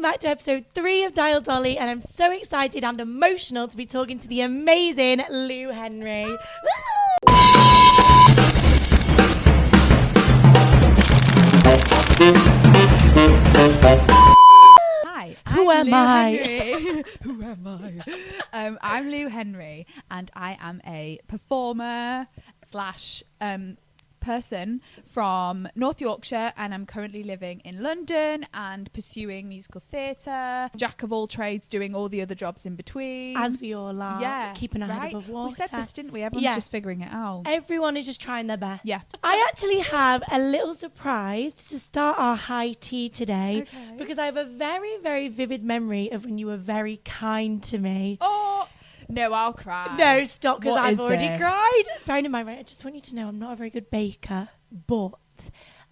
back to episode 3 of Dial Dolly, and I'm so excited and emotional to be talking to the amazing Lou Henry. Hi, Who am I? Who am I? I'm Lou Henry, and I am a performer slash person from North Yorkshire, and I'm currently living in London and pursuing musical theatre. Jack of all trades, doing all the other jobs in between. As we all are. Yeah, Keeping our head right? above water. We said this, didn't we? Everyone's just figuring it out. Everyone is just trying their best. Yeah. I actually have a little surprise to start our high tea today, because I have a very, very vivid memory of when you were very kind to me. Oh, no, I'll cry. No, stop, because What I've is already this? cried. Bearing in mind, right, I just want you to know I'm not a very good baker, but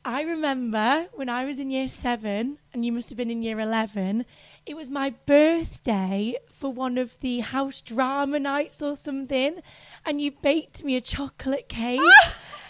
I remember when I was in year 7 and you must have been in year 11, it was my birthday for one of the house drama nights or something, and you baked me a chocolate cake.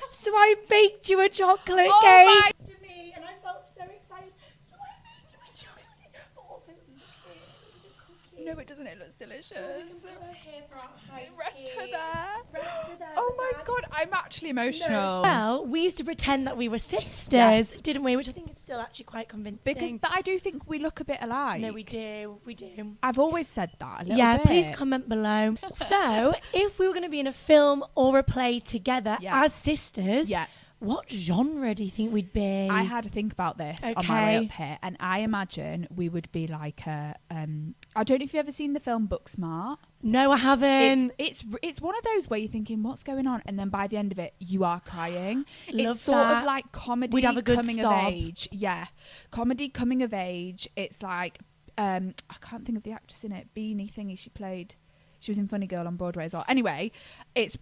So I baked you a chocolate cake. To me, and I felt so excited. So I made you a chocolate cake, but also look here, it was like a cookie. No, it doesn't. It looks delicious. We can put her here for our high Rest tea. her there. Rest her there. Oh my God, I'm actually emotional. Well, we used to pretend that we were sisters, Yes. didn't we? Which I think is still actually quite convincing. But I do think we look a bit alike. No, we do. We do. I've always said that a little Yeah, bit. please comment below. So, if we were going to be in a film or a play together as sisters, Yeah. what genre do you think we'd be? I had to think about this on my way up here, and I imagine we would be like a. I don't know if you've ever seen the film Booksmart. No, I haven't. It's one of those where you're thinking, what's going on, and then by the end of it, you are crying. Love It's sort that. of like comedy We'd have a good coming sob. of age. Yeah, comedy coming of age. It's like I can't think of the actress in it. Beanie thingy she played. She was in Funny Girl on Broadway as well. Anyway, it's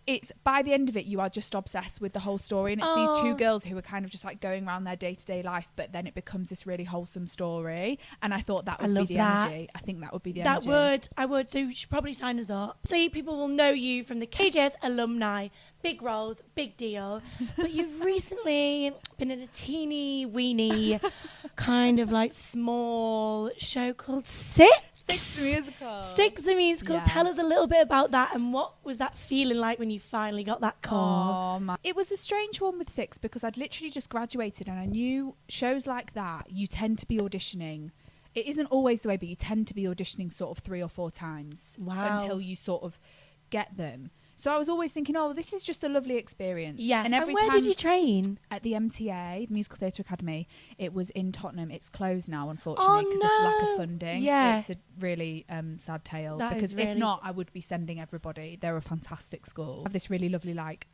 by the end of it, you are just obsessed with the whole story. And it's these two girls who are kind of just like going around their day-to-day life, but then it becomes this really wholesome story. And I thought that would be the energy. I think that would be the energy. I would. So you should probably sign us up. See, people will know you from the KJS alumni. Big roles, big deal. But you've recently been in a teeny weeny kind of like small show called Six. Six the musical. Six the musical. Yeah. Tell us a little bit about that, and what was that feeling like when you finally got that call? Oh, man. It was a strange one with Six because I'd literally just graduated, and I knew shows like that, you tend to be auditioning. It isn't always the way, but you tend to be auditioning sort of 3 or 4 times until you sort of get them. So I was always thinking, oh, this is just a lovely experience. Yeah. And every where time did you train? at the MTA, Musical Theatre Academy, it was in Tottenham. It's closed now, unfortunately, because of lack of funding. Yeah. It's a really sad tale. That because is really... if not, I would be sending everybody. They're a fantastic school. Have this really lovely, like,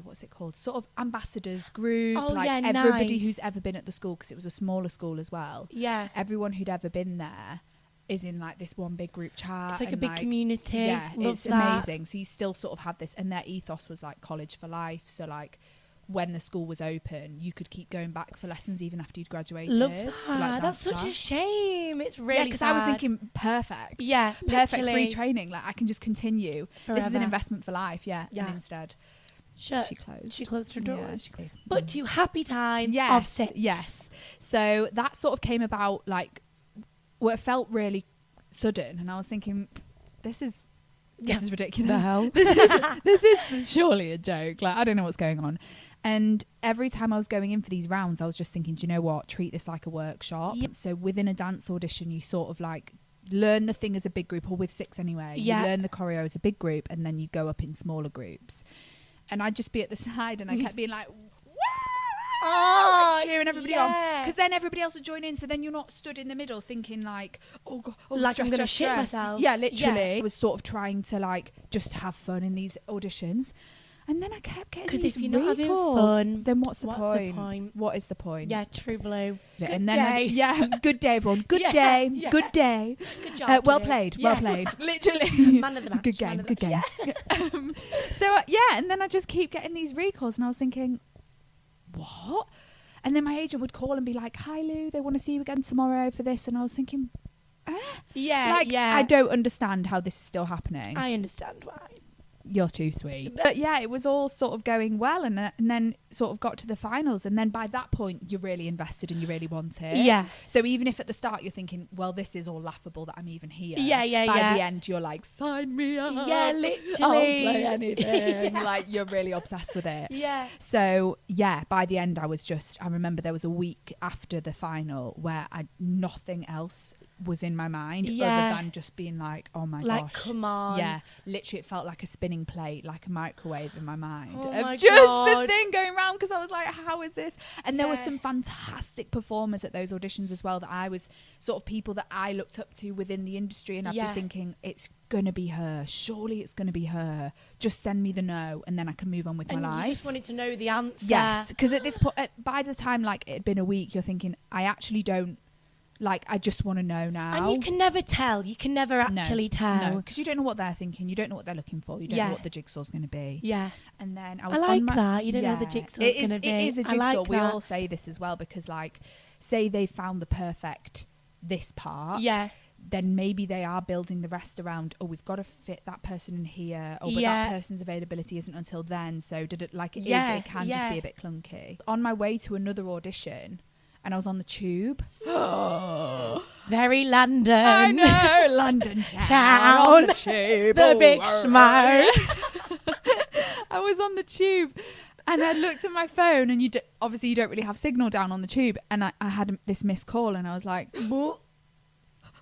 what's it called? Sort of ambassadors group. Oh, like yeah, everybody nice. who's ever been at the school, because it was a smaller school as well. Yeah. Everyone who'd ever been there is in like this one big group chat. It's like a and, big community. Yeah, Love it's that. amazing. So you still sort of had this, and their ethos was like college for life. So like when the school was open, you could keep going back for lessons even after you'd graduated. Love for, that. like, That's dance such a class. shame. It's really because sad. I was thinking perfect. Yeah, perfect literally. free training. Like I can just continue. This is an Forever. investment for life. Yeah. Yeah. And instead, She closed her doors. Yeah, she closed. But to happy times of Yes, Six. yes. So that sort of came about like, well, it felt really sudden, and I was thinking, this is ridiculous. The hell? This is surely a joke. Like I don't know what's going on. And every time I was going in for these rounds, I was just thinking, do you know what? Treat this like a workshop. Yep. So within a dance audition, you sort of like learn the thing as a big group, or with Six anyway. Yeah. You learn the choreo as a big group, and then you go up in smaller groups. And I'd just be at the side, and I kept being like, like cheering everybody on, because then everybody else would join in. So then you're not stood in the middle thinking like, oh god, like stress, I'm gonna stress, shit stress. myself. Yeah, literally. Yeah. I was sort of trying to like just have fun in these auditions, and then I kept getting Because these if you're not having recalls, fun, then what's the the point? point? What is the point? Yeah, true blue. Good and then day. good day, everyone. Good Yeah, day. yeah. Good day. Good job. Well kiddo. played. Yeah. Well played. Literally. Man of the match. Good man game. of the Good game. match. So and then I just keep getting these recalls, and I was thinking, what? And then my agent would call and be like, hi Lou, they want to see you again tomorrow for this. And I was thinking, Yeah, like, yeah. I don't understand how this is still happening. I understand why. You're too sweet. But yeah, it was all sort of going well, and then sort of got to the finals, and then by that point you're really invested and you really want it. Yeah. So even if at the start you're thinking, well, this is all laughable that I'm even here. Yeah. By the end you're like, sign me up. Yeah, literally. I'll play anything. Like, you're really obsessed with it. Yeah. So yeah, by the end I remember there was a week after the final where nothing else was in my mind other than just being like, oh my gosh. Like, come on. Yeah. Literally it felt like a spinning plate, like a microwave in my mind. Oh of my just God. the thing going around, because I was like, how is this? And there were some fantastic performers at those auditions as well that I was sort of people that I looked up to within the industry, and I'd be thinking, it's gonna be her, surely it's gonna be her, just send me the no and then I can move on with my life. You just wanted to know the answer. Yes, because at this point, by the time like it had been a week, you're thinking, I actually don't, like, I just want to know now. And you can never tell. You can never actually tell. No, because you don't know what they're thinking. You don't know what they're looking for. You don't know what the jigsaw's going to be. Yeah. And then I I was like that. You don't know what the jigsaw's going to be. It is a jigsaw. I like we that. all say this as well, because like, say they found the perfect this part. Yeah. Then maybe they are building the rest around, oh, we've got to fit that person in here. Oh, but that person's availability isn't until then. So it can just be a bit clunky. On my way to another audition, and I was on the tube. Very London. I know, London town. On the tube. The big smile. I was on the tube and I looked at my phone, and obviously you don't really have signal down on the tube. And I had this missed call, and I was like,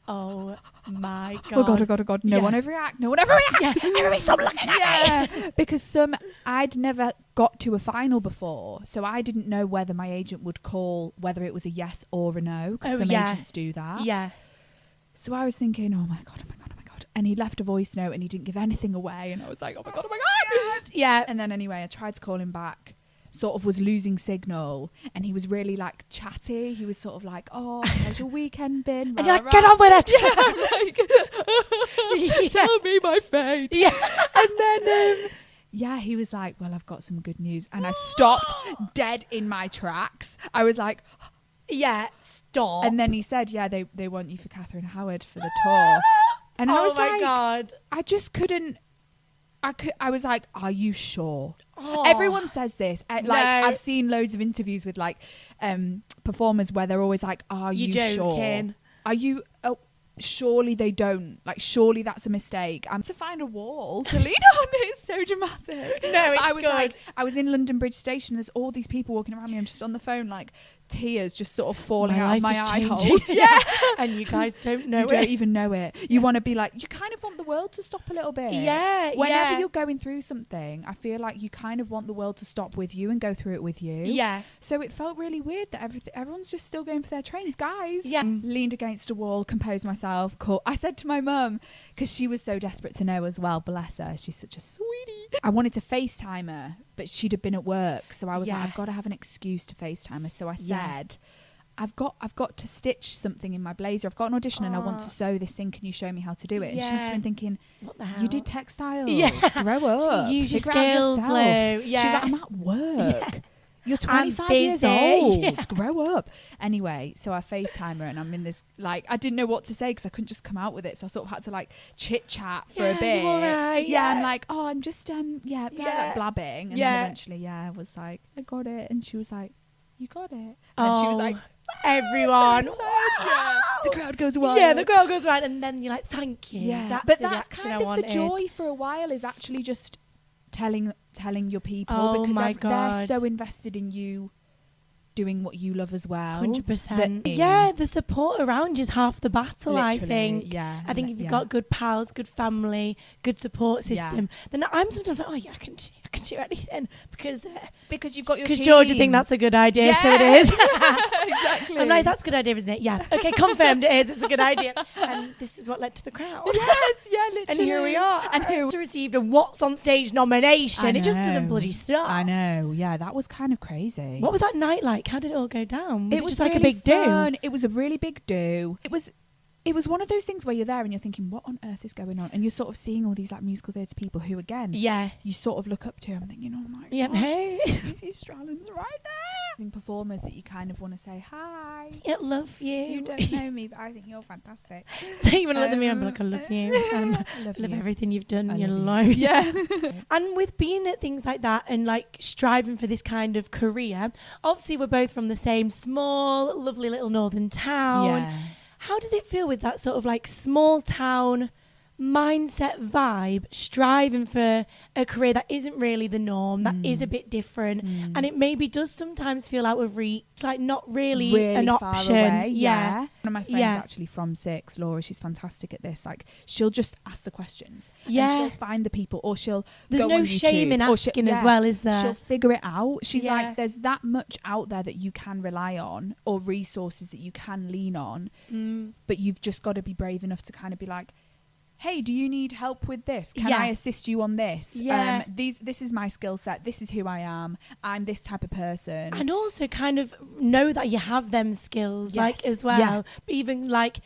oh my God. Oh God. No one overreact. Yeah. Everybody stop looking at me. Because I'd never got to a final before, so I didn't know whether my agent would call whether it was a yes or a no, because some agents do that. Yeah. So I was thinking, oh my God. And he left a voice note and he didn't give anything away, and I was like, oh my God. Yeah. And then anyway, I tried to call him back, sort of was losing signal, and he was really like chatty. He was sort of like, oh, how's your weekend been? And you're like, get on with it. Yeah, like, tell me my fate. Yeah. And then he was like, well, I've got some good news. And I stopped dead in my tracks. I was like, yeah, stop. and then he said, yeah, they want you for Catherine Howard for the tour. And I was like, God. I just couldn't. I was like, are you sure? Oh. Everyone says this. No. I've seen loads of interviews with like performers where they're always like, are you joking? sure? Are you? Oh, surely they don't. Like, surely that's a mistake. I'm to find a wall to lean on. It's so dramatic. No, it's I was good. like, I was in London Bridge Station. There's all these people walking around me. I'm just on the phone, like tears just sort of falling out of my eye holes. Yeah. And you guys don't know You don't even know it. You want to be like, you kind of want the world to stop a little bit. Yeah. Whenever you're going through something, I feel like you kind of want the world to stop with you and go through it with you. Yeah. So it felt really weird that everyone's just still going for their trains. Guys. Yeah. Leaned against a wall, composed myself. I said to my mum, because she was so desperate to know as well, bless her, she's such a sweetie. I wanted to FaceTime her, but she'd have been at work. So I was like, I've got to have an excuse to FaceTime her. So I said, I've got to stitch something in my blazer. I've got an audition and I want to sew this thing. Can you show me how to do it? And she must have been thinking, what the hell? You did textiles. Yeah. Grow up. Use your Figure it out skills, yourself. Lou. Yeah. She's like, I'm at work. Yeah. You're 25 years busy. old. Yeah. Grow up. Anyway, so I FaceTime her and I'm in this, like, I didn't know what to say because I couldn't just come out with it. So I sort of had to like chit chat for a bit. You all right? Yeah, I'm like, oh, I'm just, like, blabbing. And then eventually, I was like, I got it. And she was like, you got it. And she was like, everyone. So yeah. The crowd goes wild. Yeah, the crowd goes wild. And then you're like, thank you. Yeah. That's that's the kind of the joy for a while, is actually just telling your people, because they're so invested in you doing what you love as well. 100%. Yeah, the support around you is half the battle. Literally, I think. Yeah. I think if you've got good pals, good family, good support system, then I'm sometimes like, oh yeah, I can do anything because you've got your team. Because Georgia think that's a good idea, so it is. Exactly. I'm like, that's a good idea, isn't it? Yeah. Okay, confirmed it is. It's a good idea. And this is what led to the crowd. Yes, yeah, literally. And here we are. And here to receive a What's on Stage nomination. It just doesn't bloody stop. I know. Yeah, that was kind of crazy. What was that night like? How did it all go down? Was it just like really a big do? It was a really big do. It was one of those things where you're there and you're thinking, what on earth is going on? And you're sort of seeing all these like musical theatre people who, again, you sort of look up to. I'm thinking, oh my gosh, hey, Stacey Strallen's right there. Performers that you kind of want to say hi, I love you. You don't know me, but I think you're fantastic. So you want to look at me and be like, I love you. I love you. everything you've done I in your love you. life. Yeah. And with being at things like that and like striving for this kind of career, obviously we're both from the same small, lovely little northern town. Yeah. How does it feel with that sort of like small town mindset vibe, striving for a career that isn't really the norm, that is a bit different, and it maybe does sometimes feel out of reach, like not really an far option. Away, yeah. One of my friends actually from Six, Laura, she's fantastic at this. Like, she'll just ask the questions. Yeah. And she'll find the people, or There's go no on shame YouTube, in or asking as well, is there? She'll figure it out. She's Yeah. like, there's that much out there that you can rely on, or resources that you can lean on, but you've just got to be brave enough to kind of be like, hey, do you need help with this? Can I assist you on this? Yeah. This is my skill set. This is who I am. I'm this type of person. And also kind of know that you have them skills, like as well. Yeah. But even like,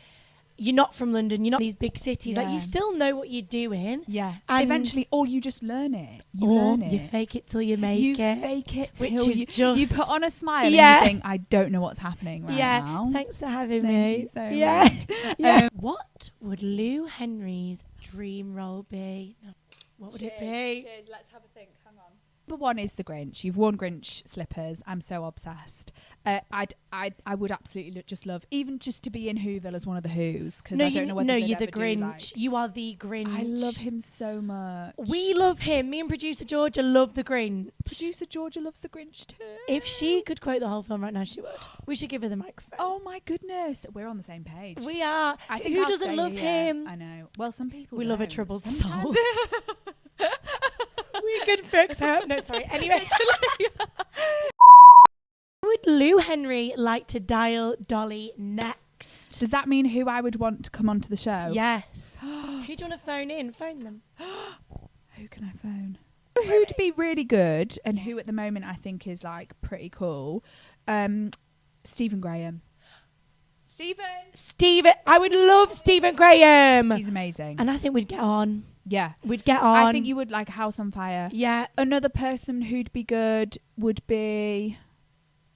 you're not from London, you're not these big cities, like you still know what you're doing. Yeah. And Eventually, or you just learn it. You or learn it. you fake it till you make you it. fake it which till is you, just... you put on a smile and Yeah. you think, I don't know what's happening right now. Thanks for having Thank me. you so yeah. much. yeah. What would Lou Henry's dream role be? No. What would it be? Cheers. Let's have a think. Hang on. Number one is the Grinch. You've worn Grinch slippers. I'm so obsessed. I would absolutely just love, even just to be in Whoville as one of the Who's, because I don't know whether you're the ever do, Grinch. like, You are the Grinch. I love him so much. We love him. Me and producer Georgia love the Grinch. Producer Georgia loves the Grinch too. If she could quote the whole film right now, she would. We should give her the microphone. Oh my goodness, we're on the same page. We are. I think Who I'll doesn't stay love here. him? I know. Well, some people We love a don't. troubled Sometimes. soul. We could fix her. No, sorry. Anyway. Would Lou Henry like to dial Dolly next? Does that mean who I would want to come onto the show? Yes. Who do you want to phone in? Phone them. Who can I phone? Who'd be really good and who at the moment I think is like pretty cool? Stephen Graham. Stephen. I would love Stephen Graham. He's amazing. And I think we'd get on. Yeah. We'd get on. I think you would like House on Fire. Yeah. Another person who'd be good would be...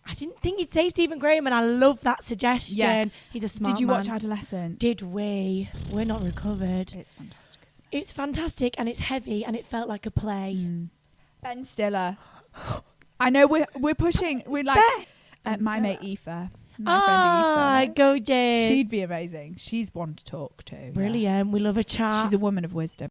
I didn't think you'd say Stephen Graham, and I love that suggestion. Yeah. He's a smart Did you man. watch Adolescence? Did we? We're not recovered. It's fantastic, isn't it? It's fantastic, and it's heavy, and it felt like a play. Ben Stiller. I know we're pushing. We're like my mate Aoife. My friend Aoife. gorgeous. She'd be amazing. She's one to talk to. Yeah. Brilliant. We love a chat. She's a woman of wisdom.